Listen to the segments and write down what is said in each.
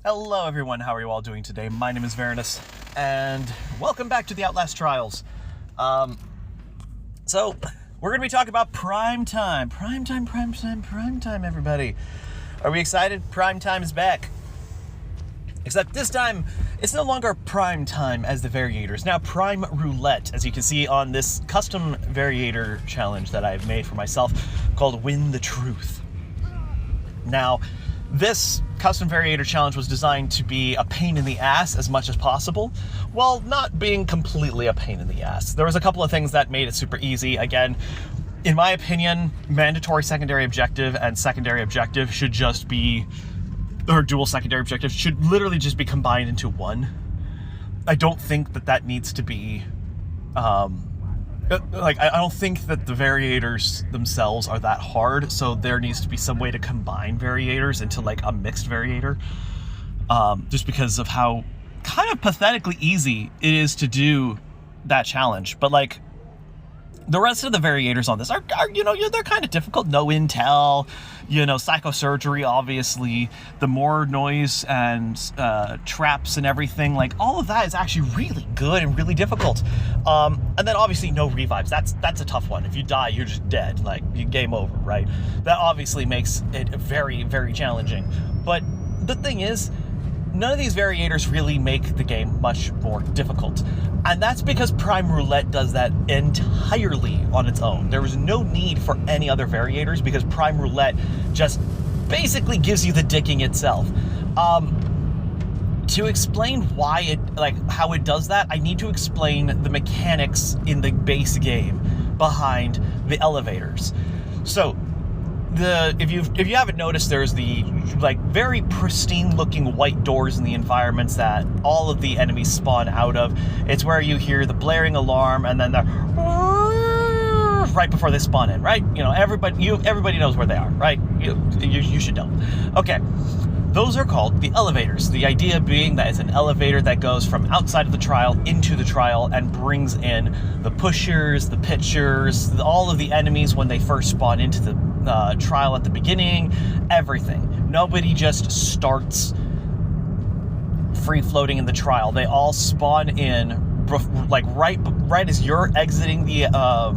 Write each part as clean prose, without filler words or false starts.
Hello everyone, how are you all doing today? My name is Varanus, and welcome back to the Outlast Trials. So, we're going to be talking about Prime Time. Prime Time, everybody. Are we excited? Prime Time is back. Except this time, it's no longer Prime Time as the Variators. Now Prime Roulette, as you can see on this custom Variator challenge that I've made for myself, called Win the Truth. Now, this custom Variator challenge was designed to be a pain in the ass as much as possible, while not being completely a pain in the ass. There was a couple of things that made it super easy. Again, in my opinion, mandatory secondary objective and secondary objective should just be, or dual secondary objective should literally just be combined into one. I don't think that needs to be, I don't think that the Variators themselves are that hard, so there needs to be some way to combine Variators into like a mixed Variator, just because of how kind of pathetically easy it is to do that challenge. But like, the rest of the Variators on this are they're kind of difficult. No intel, psychosurgery, obviously, the more noise and traps and everything, like all of that is actually really good and really difficult. And then obviously no revives. That's a tough one. If you die, you're just dead. Like, you game over, right? That obviously makes it very, very challenging. But the thing is, none of these Variators really make the game much more difficult. And that's because Prime Roulette does that entirely on its own. There was no need for any other Variators because Prime Roulette just basically gives you the dicking itself. To explain why how it does that, I need to explain the mechanics in the base game behind the elevators. So, if you haven't noticed, there's the very pristine looking white doors in the environments that all of the enemies spawn out of. It's where you hear the blaring alarm and then the right before they spawn in, right? Everybody knows where they are, right? You should know. Okay, those are called the elevators. The idea being that it's an elevator that goes from outside of the trial into the trial and brings in the pushers, the pitchers, all of the enemies when they first spawn into the trial at the beginning, everything. Nobody just starts free floating in the trial. They all spawn in right as you're exiting the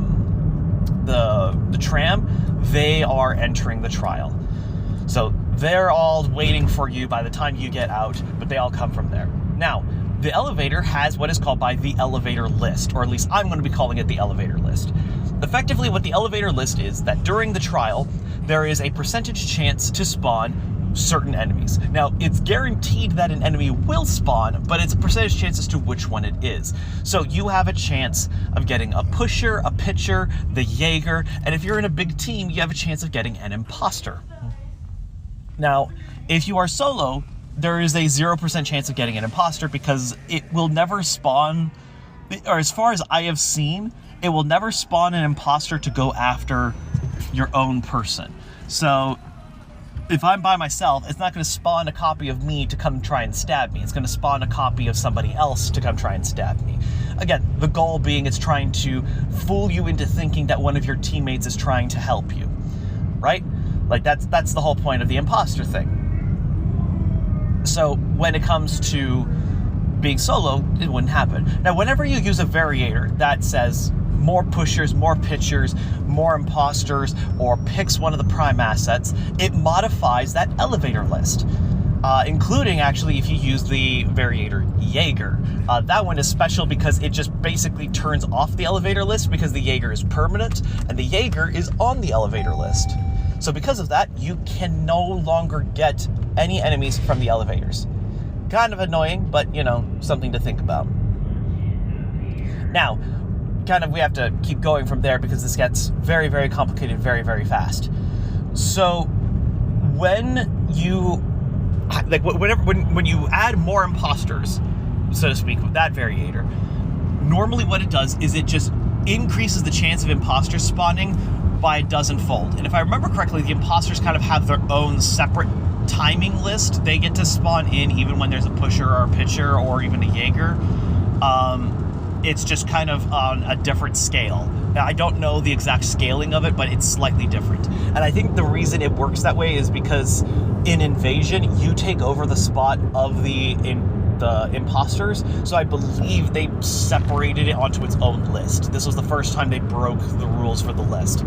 tram. They are entering the trial. So they're all waiting for you by the time you get out, but they all come from there. Now, the elevator has what is called by the elevator list, or at least I'm going to be calling it the elevator list. Effectively, what the elevator list is that during the trial, there is a percentage chance to spawn certain enemies. Now, it's guaranteed that an enemy will spawn, but it's a percentage chance as to which one it is. So you have a chance of getting a pusher, a pitcher, the Jaeger, and if you're in a big team, you have a chance of getting an imposter. Now, if you are solo, there is a 0% chance of getting an imposter because it will never spawn, or as far as I have seen, it will never spawn an imposter to go after your own person. So if I'm by myself, it's not going to spawn a copy of me to come try and stab me. It's going to spawn a copy of somebody else to come try and stab me. Again, the goal being it's trying to fool you into thinking that one of your teammates is trying to help you, right? Like, that's the whole point of the imposter thing. So when it comes to being solo, it wouldn't happen. Now, whenever you use a Variator that says more pushers, more pitchers, more imposters, or picks one of the prime assets, it modifies that elevator list, including actually if you use the Variator Jaeger. That one is special because it just basically turns off the elevator list because the Jaeger is permanent and the Jaeger is on the elevator list. So because of that, you can no longer get any enemies from the elevators. Kind of annoying, but something to think about. Now, we have to keep going from there because this gets very, very complicated very, very fast. So when you when you add more imposters, so to speak, with that Variator, normally what it does is it just increases the chance of imposters spawning by a dozenfold. And if I remember correctly, the imposters kind of have their own separate timing list. They get to spawn in even when there's a pusher or a pitcher or even a Jaeger. It's just kind of on a different scale. I don't know the exact scaling of it, but it's slightly different. And I think the reason it works that way is because in Invasion, you take over the spot of the imposters. So I believe they separated it onto its own list. This was the first time they broke the rules for the list.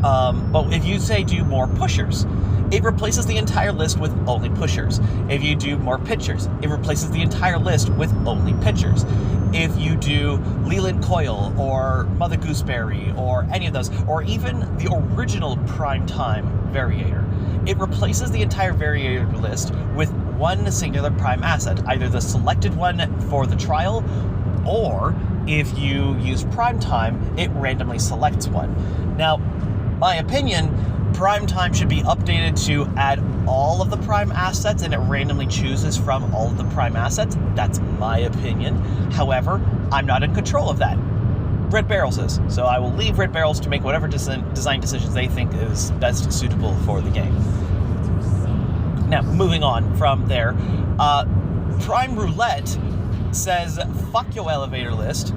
But if you say do more pushers, it replaces the entire list with only pushers. If you do more pitchers, it replaces the entire list with only pitchers. If you do Leland Coil or Mother Gooseberry or any of those, or even the original Prime Time Variator, it replaces the entire Variator list with one singular Prime asset, either the selected one for the trial, or if you use Prime Time, it randomly selects one. Now, my opinion, Prime Time should be updated to add all of the Prime assets, and it randomly chooses from all of the Prime assets. That's my opinion. However, I'm not in control of that. Red Barrels is, so I will leave Red Barrels to make whatever design decisions they think is best suitable for the game. Now, moving on from there, Prime Roulette says, fuck your elevator list,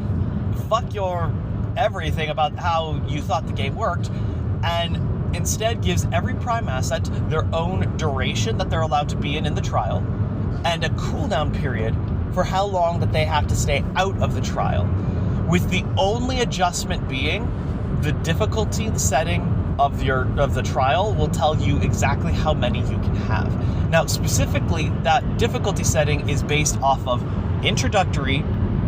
fuck your everything about how you thought the game worked, and instead gives every Prime asset their own duration that they're allowed to be in the trial, and a cooldown period for how long that they have to stay out of the trial, with the only adjustment being the difficulty setting of the trial will tell you exactly how many you can have. Now, specifically, that difficulty setting is based off of introductory,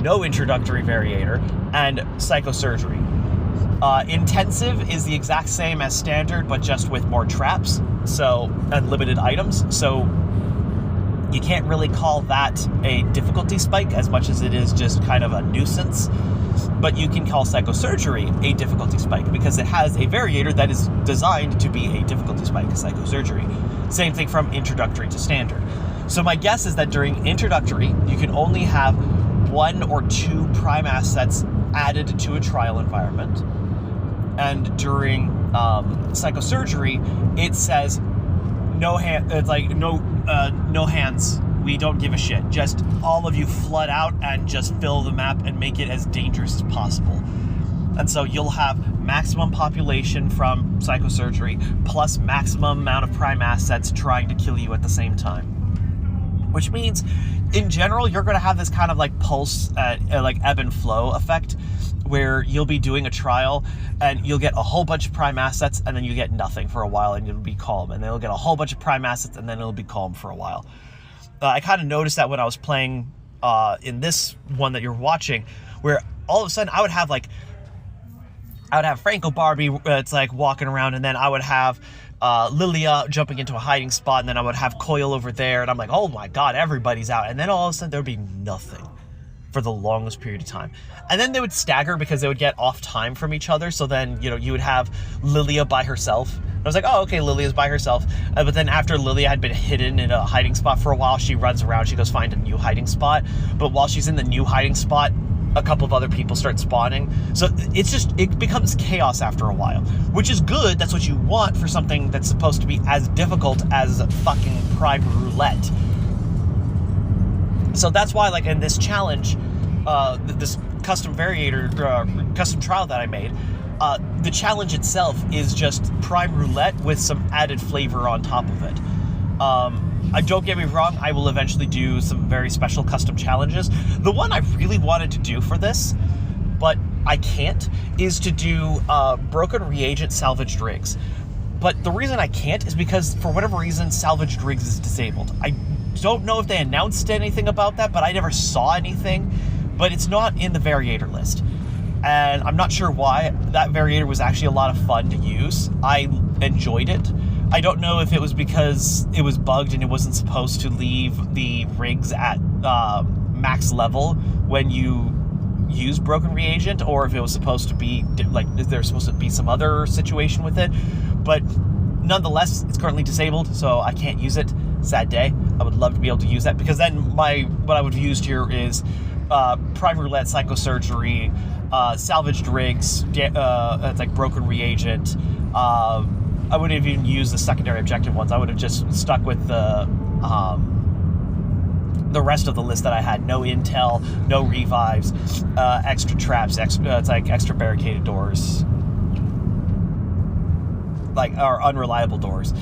no introductory variator, and psychosurgery. Intensive is the exact same as standard, but just with more traps, so unlimited items. So you can't really call that a difficulty spike as much as it is just kind of a nuisance. But you can call psychosurgery a difficulty spike because it has a variator that is designed to be a difficulty spike, psychosurgery. Same thing from introductory to standard. So my guess is that during introductory, you can only have 1 or 2 Prime assets added to a trial environment. And during psychosurgery, it says no hand. It's like no hands. We don't give a shit. Just all of you flood out and just fill the map and make it as dangerous as possible. And so you'll have maximum population from psychosurgery plus maximum amount of Prime assets trying to kill you at the same time. Which means, in general, you're going to have this kind of like pulse, like ebb and flow effect, where you'll be doing a trial and you'll get a whole bunch of Prime assets and then you get nothing for a while and it'll be calm. And then you'll get a whole bunch of Prime assets and then it'll be calm for a while. I kind of noticed that when I was playing in this one that you're watching, where all of a sudden I would have Franco Barbie, it's like walking around, and then I would have Lilia jumping into a hiding spot, and then I would have Coil over there, and I'm like, oh my god, everybody's out. And then all of a sudden there would be nothing for the longest period of time. And then they would stagger because they would get off time from each other. So then, you would have Lilia by herself. I was like, oh, okay, Lilia's by herself. But then after Lilia had been hidden in a hiding spot for a while, she runs around, she goes find a new hiding spot. But while she's in the new hiding spot, a couple of other people start spawning. So it becomes chaos after a while, which is good. That's what you want for something that's supposed to be as difficult as fucking Prime Roulette. So that's why, like, in this challenge, this custom variator, custom trial that I made, the challenge itself is just Prime Roulette with some added flavor on top of it. Don't get me wrong, I will eventually do some very special custom challenges. The one I really wanted to do for this, but I can't, is to do broken reagent salvaged rigs. But the reason I can't is because, for whatever reason, salvaged rigs is disabled. I don't know if they announced anything about that, but I never saw anything. But it's not in the variator list. And I'm not sure why. That variator was actually a lot of fun to use. I enjoyed it. I don't know if it was because it was bugged and it wasn't supposed to leave the rigs at max level when you use broken reagent, or if it was supposed to be, like, if there's supposed to be some other situation with it. But nonetheless, it's currently disabled, so I can't use it. Sad day. I would love to be able to use that, because then what I would have used here is Prime Roulette, Psychosurgery, salvaged rigs, it's like broken reagent. I wouldn't have even used the secondary objective ones. I would have just stuck with the the rest of the list that I had. No intel, no revives, extra traps, it's like extra barricaded doors, or unreliable doors.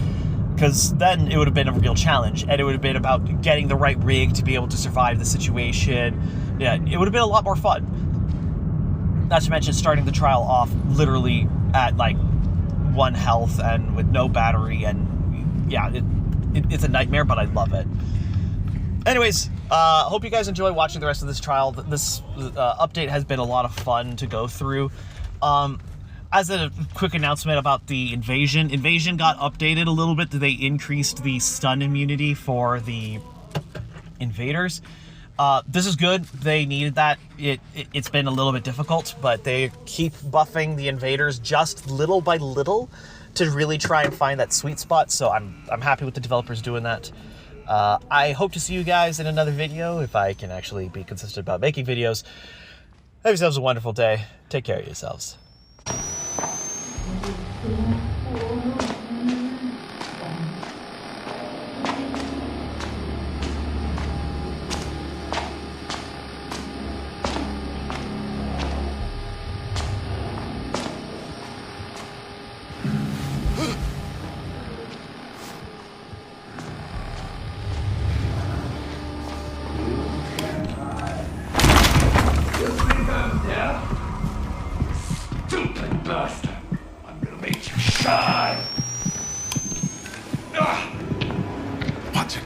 Because then it would have been a real challenge, and it would have been about getting the right rig to be able to survive the situation. Yeah, it would have been a lot more fun. Not to mention starting the trial off literally at like 1 health and with no battery, and yeah, it's a nightmare, but I love it. Anyways, hope you guys enjoy watching the rest of this trial. This update has been a lot of fun to go through. As a quick announcement about the invasion got updated a little bit. They increased the stun immunity for the invaders. This is good. They needed that. It's been a little bit difficult, but they keep buffing the invaders just little by little to really try and find that sweet spot. So I'm happy with the developers doing that. I hope to see you guys in another video, if I can actually be consistent about making videos. Have yourselves a wonderful day. Take care of yourselves. Stupid bastard! I'm gonna make you shine! Watch it!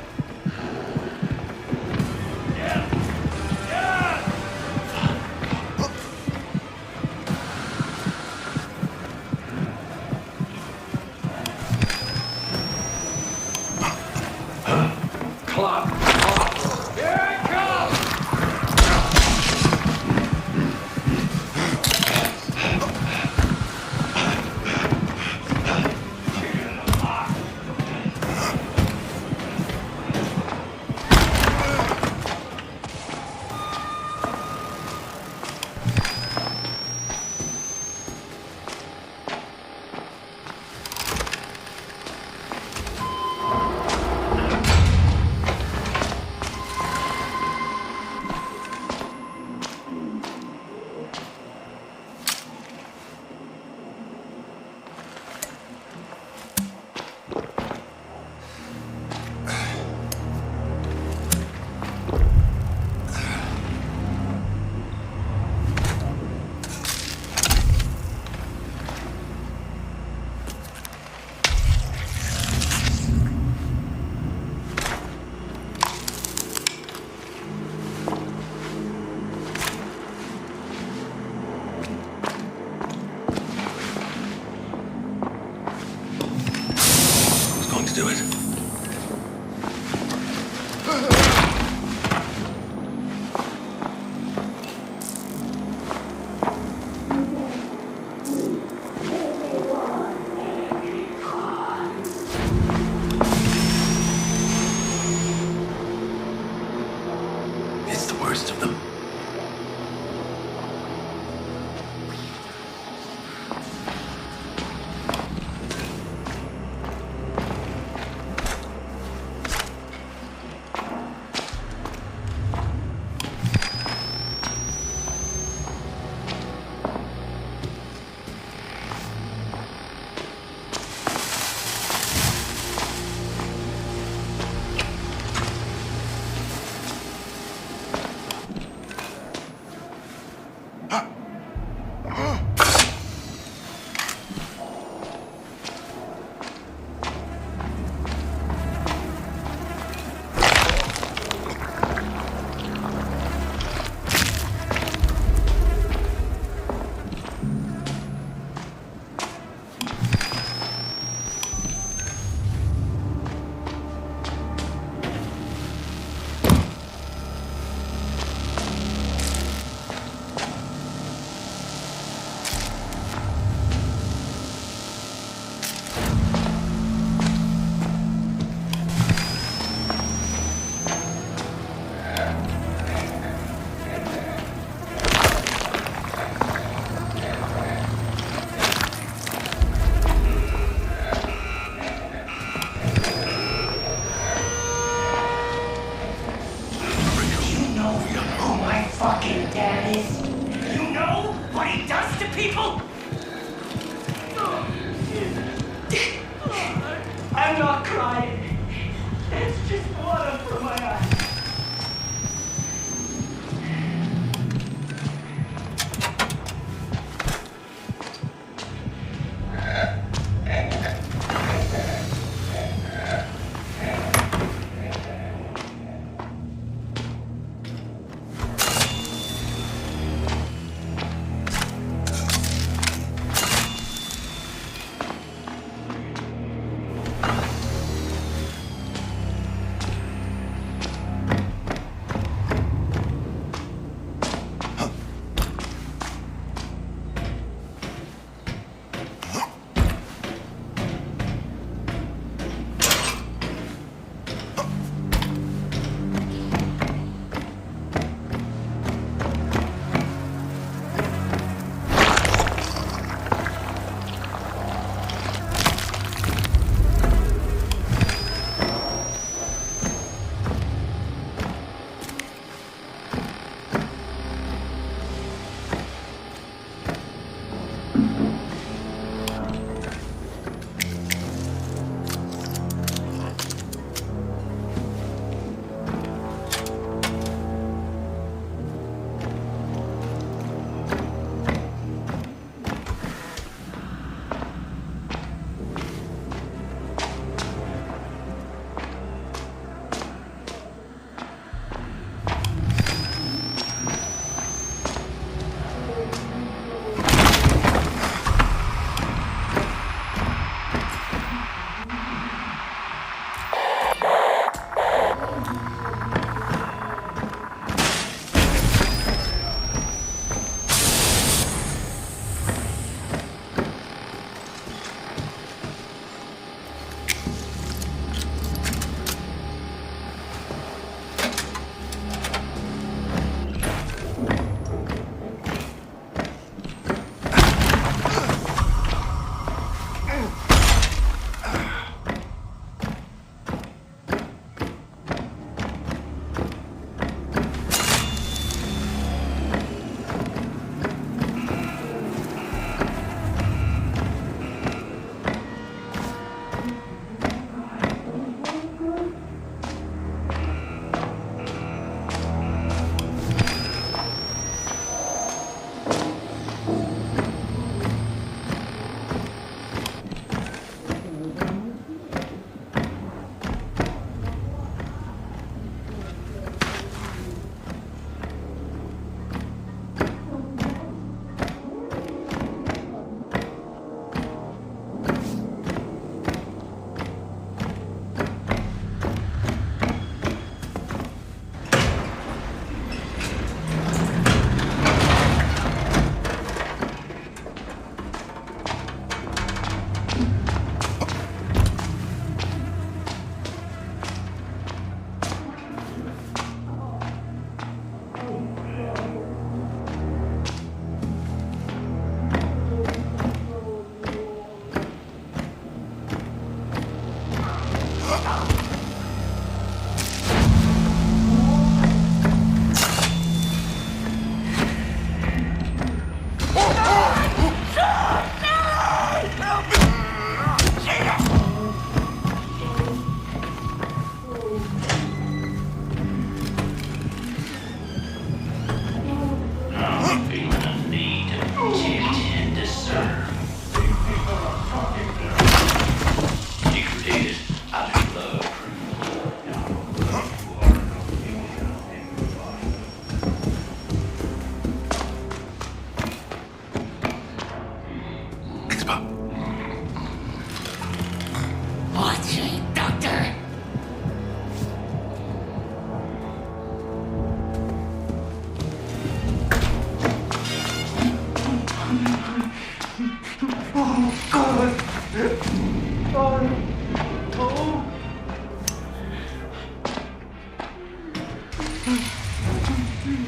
Yeah! Yeah! Club! Here it comes!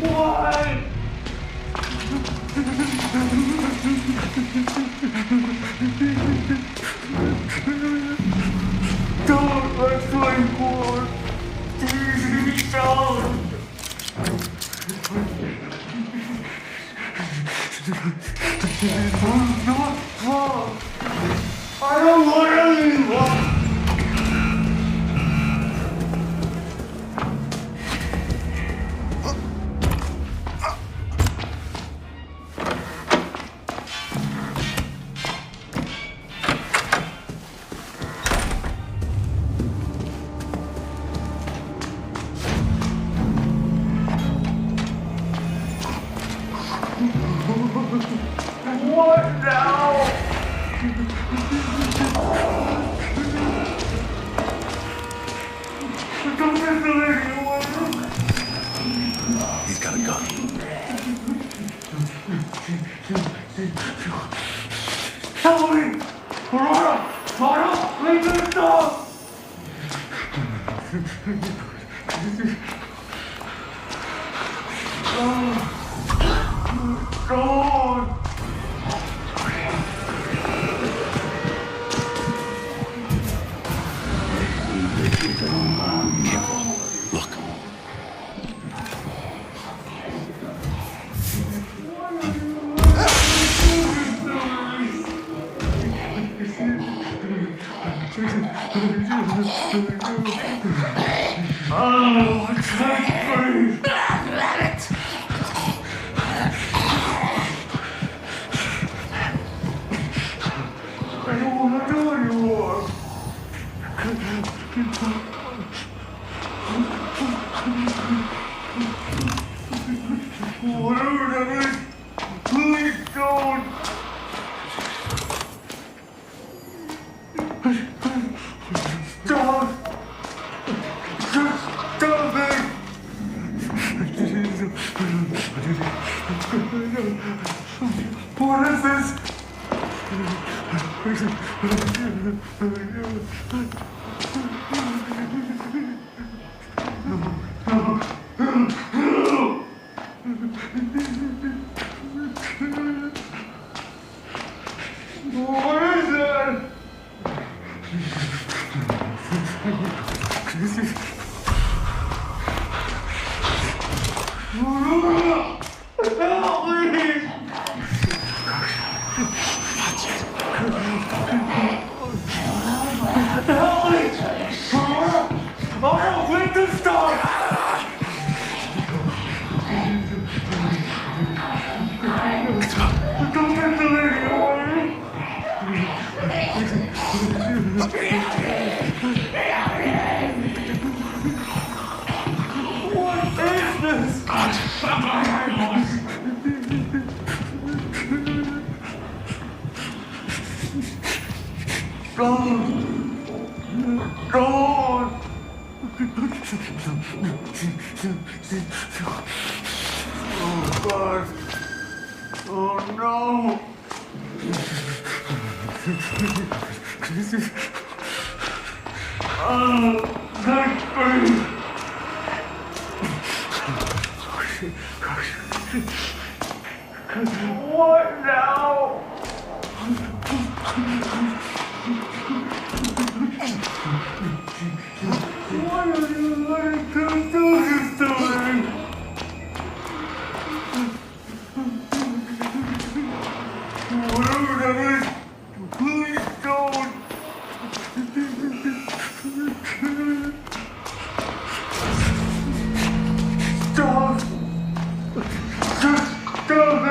Why? Don't let me more. Please don't. I'm not wrong. I don't want anyone. What now? Don't get the lady away. He's got a gun. Help me! Rara, leave this dog! God! Look. Oh, I can't breathe! I don't want to do anymore! Whatever that is, please don't! Stop! Just stop it! What is this? What is that? Help me! Help me! I don't want to stop! Don't get the lady away! What is this? God! Oh God! Oh no! Oh, thank me! What now? Why are you letting them do this to me? Whatever that is, please don't. Stop. Just stop it.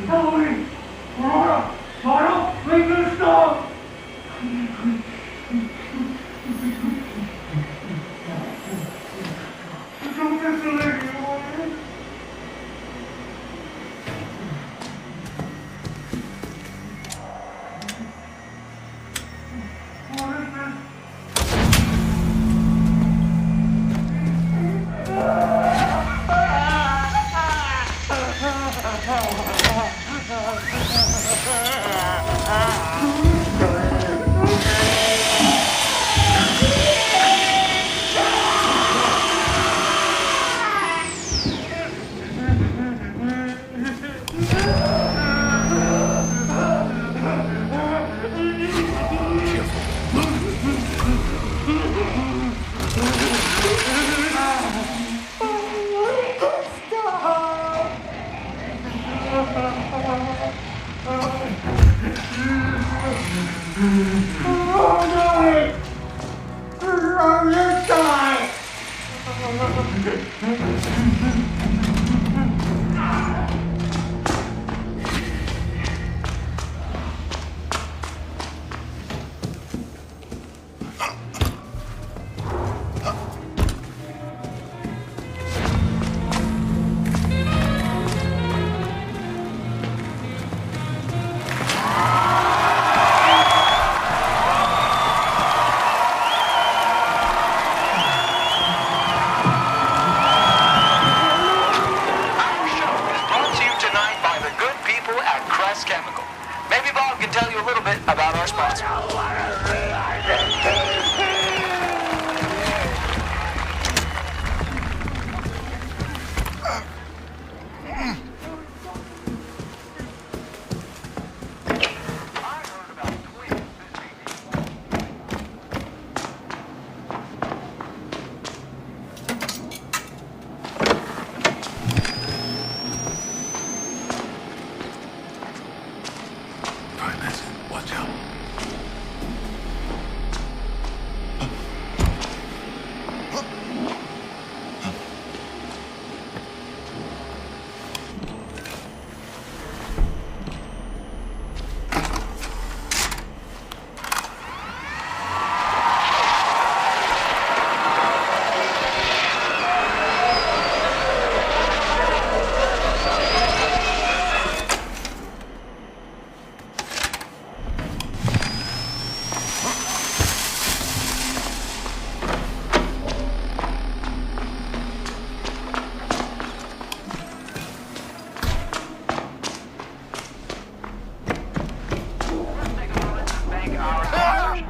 Help me! Help me! about our sponsor. Prime, that's it. Watch out.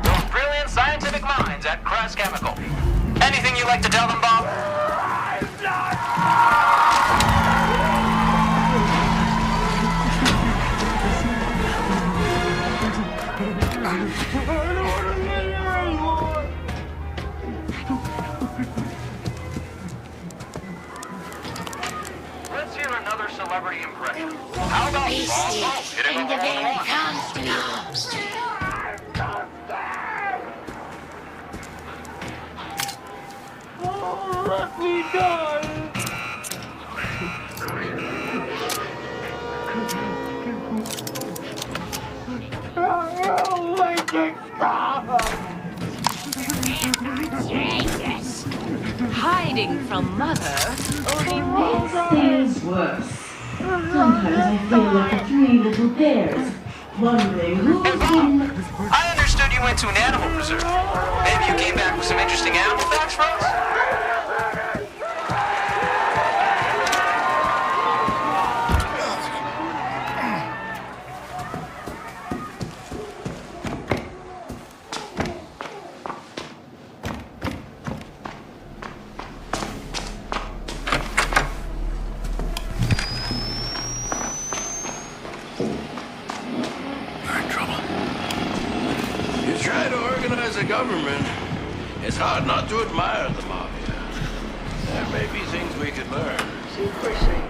Those brilliant scientific minds at Crest Chemical. Anything you'd like to tell them, Bob? Let's hear another celebrity impression. How about Bob hitting a hole in one? Let me die! Oh, make it stop! Hiding from mother only makes Things worse. Sometimes I feel like the three little bears, wondering who's been... I understood you went to an animal preserve. Maybe you came back with some interesting animal facts for us? We're in trouble. You try to organize a government, it's hard not to admire the mafia. There may be things we could learn. Secrecy.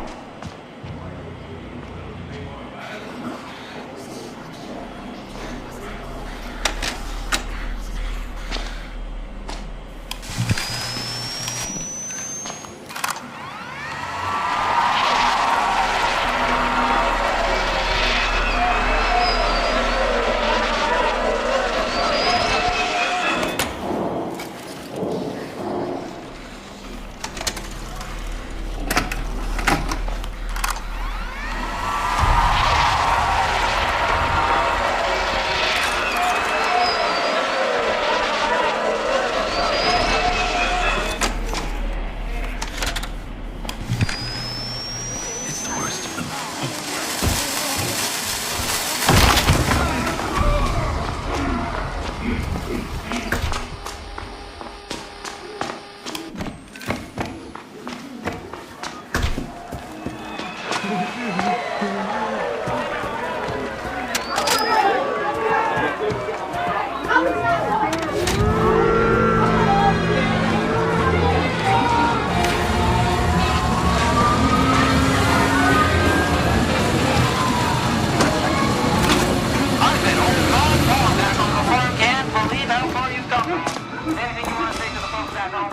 It's the worst of them. I've been all gone back on the farm. Can't believe how far you've come. Anything you want to say to the folks back home?